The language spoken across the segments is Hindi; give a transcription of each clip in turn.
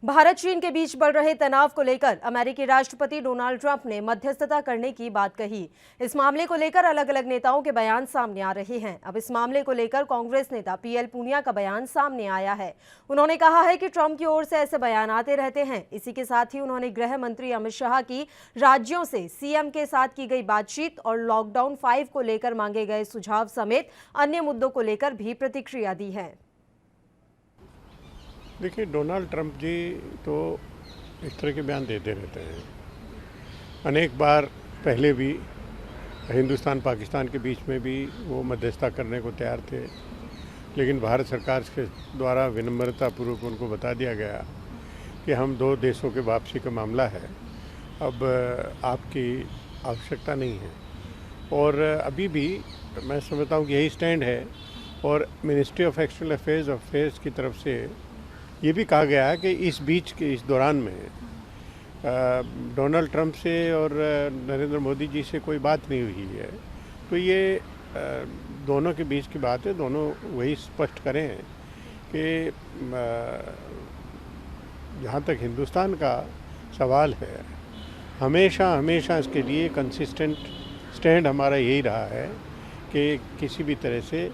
भारत चीन के बीच बढ़ रहे तनाव को लेकर अमेरिकी राष्ट्रपति डोनाल्ड ट्रंप ने मध्यस्थता करने की बात कही। इस मामले को लेकर अलग अलग नेताओं के बयान सामने आ रहे हैं। अब इस मामले को लेकर कांग्रेस नेता पीएल पूनिया का बयान सामने आया है। उन्होंने कहा है कि ट्रंप की ओर से ऐसे बयान आते रहते हैं। इसी के साथ ही उन्होंने गृह मंत्री अमित शाह की राज्यों से सीएम के साथ की गई बातचीत और लॉकडाउन 5 को लेकर मांगे गए सुझाव समेत अन्य मुद्दों को लेकर भी प्रतिक्रिया दी है। देखिए, डोनाल्ड ट्रंप जी तो इस तरह के बयान देते रहते हैं। अनेक बार पहले भी हिंदुस्तान पाकिस्तान के बीच में भी वो मध्यस्थता करने को तैयार थे, लेकिन भारत सरकार के द्वारा विनम्रतापूर्वक उनको बता दिया गया कि हम दो देशों के वापसी का मामला है, अब आपकी आवश्यकता नहीं है। और अभी भी मैं समझता हूँ कि यही स्टैंड है। और मिनिस्ट्री ऑफ एक्सटर्नल अफेयर्स की तरफ से ये भी कहा गया है कि इस बीच के इस दौरान में डोनाल्ड ट्रंप से और नरेंद्र मोदी जी से कोई बात नहीं हुई है। तो ये दोनों के बीच की बात है, दोनों वही स्पष्ट करें कि जहाँ तक हिंदुस्तान का सवाल है, हमेशा इसके लिए कंसिस्टेंट स्टैंड हमारा यही रहा है कि किसी भी तरह से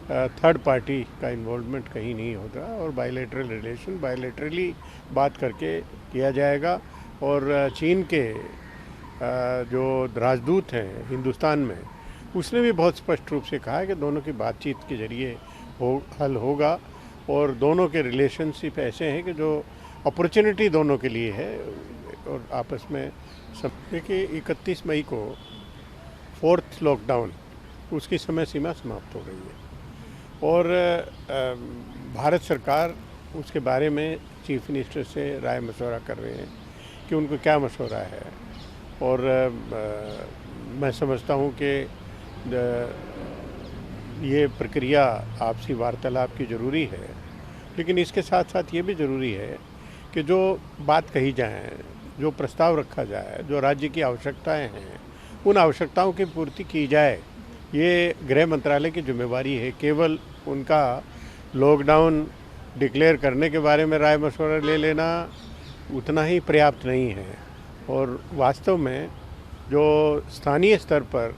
थर्ड पार्टी का इन्वॉल्वमेंट कहीं नहीं होता और बायलैटरल रिलेशन बायलैटरली बात करके किया जाएगा। और चीन के जो राजदूत हैं हिंदुस्तान में, उसने भी बहुत स्पष्ट रूप से कहा है कि दोनों की बातचीत के जरिए हल होगा। और दोनों के रिलेशनशिप ऐसे हैं कि जो अपॉर्चुनिटी दोनों के लिए है और आपस में सब। देखिए, 31 मई को 4th लॉकडाउन उसकी समय सीमा समाप्त हो गई है और भारत सरकार उसके बारे में चीफ मिनिस्टर से राय मशवरा कर रहे हैं कि उनको क्या मशवरा है। और मैं समझता हूँ कि ये प्रक्रिया आपसी वार्तालाप की ज़रूरी है, लेकिन इसके साथ साथ ये भी ज़रूरी है कि जो बात कही जाए, जो प्रस्ताव रखा जाए, जो राज्य की आवश्यकताएं हैं, उन आवश्यकताओं की पूर्ति की जाए। ये गृह मंत्रालय की जिम्मेवारी है। केवल उनका लॉकडाउन डिक्लेयर करने के बारे में राय मशवरा ले लेना उतना ही पर्याप्त नहीं है। और वास्तव में जो स्थानीय स्तर पर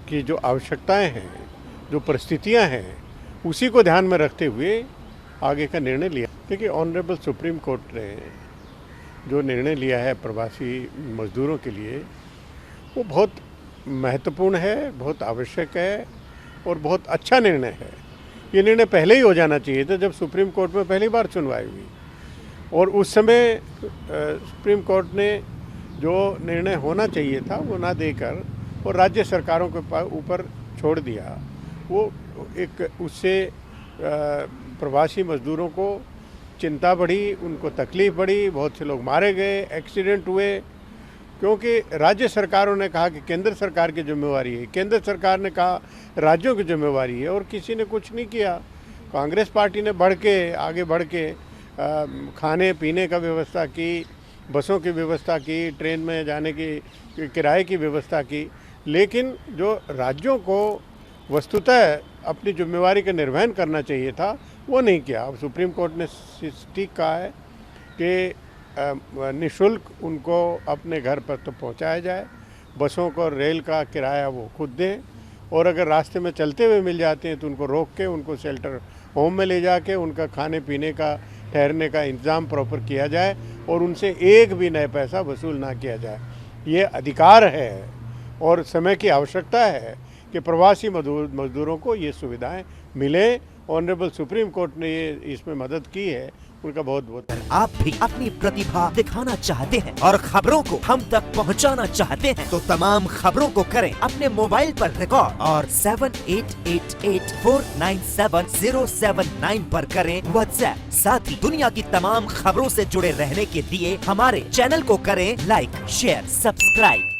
की जो आवश्यकताएं हैं, जो परिस्थितियां हैं, उसी को ध्यान में रखते हुए आगे का निर्णय लिया। देखिए, ऑनरेबल सुप्रीम कोर्ट ने जो निर्णय लिया है प्रवासी मजदूरों के लिए, वो बहुत महत्वपूर्ण है, बहुत आवश्यक है और बहुत अच्छा निर्णय है। ये निर्णय पहले ही हो जाना चाहिए था जब सुप्रीम कोर्ट में पहली बार सुनवाई हुई। और उस समय सुप्रीम कोर्ट ने जो निर्णय होना चाहिए था वो ना देकर और राज्य सरकारों के ऊपर छोड़ दिया। वो एक उससे प्रवासी मजदूरों को चिंता बढ़ी, उनको तकलीफ़ बढ़ी, बहुत से लोग मारे गए, एक्सीडेंट हुए, क्योंकि राज्य सरकारों ने कहा कि केंद्र सरकार की जिम्मेवारी है, केंद्र सरकार ने कहा राज्यों की जिम्मेवारी है, और किसी ने कुछ नहीं किया। कांग्रेस पार्टी ने आगे बढ़ के खाने पीने का व्यवस्था की, बसों की व्यवस्था की, ट्रेन में जाने की किराए की व्यवस्था की, लेकिन जो राज्यों को वस्तुतः अपनी जिम्मेवारी का निर्वहन करना चाहिए था वो नहीं किया। अब सुप्रीम कोर्ट ने ठीक कहा है कि निःशुल्क उनको अपने घर पर तो पहुंचाया जाए, बसों को रेल का किराया वो खुद दें, और अगर रास्ते में चलते हुए मिल जाते हैं तो उनको रोक के उनको शेल्टर होम में ले जाके उनका खाने पीने का, ठहरने का इंतज़ाम प्रॉपर किया जाए और उनसे एक भी नया पैसा वसूल ना किया जाए। ये अधिकार है और समय की आवश्यकता है कि प्रवासी मजदूरों को ये सुविधाएं मिले। ऑनरेबल सुप्रीम कोर्ट ने ये इसमें मदद की है, उनका बहुत बहुत। आप भी अपनी प्रतिभा दिखाना चाहते हैं और खबरों को हम तक पहुंचाना चाहते हैं, तो तमाम खबरों को करें अपने मोबाइल पर रिकॉर्ड और 7888497079 पर करें व्हाट्सएप। साथ ही दुनिया की तमाम खबरों से जुड़े रहने के लिए हमारे चैनल को करें लाइक, शेयर, सब्सक्राइब।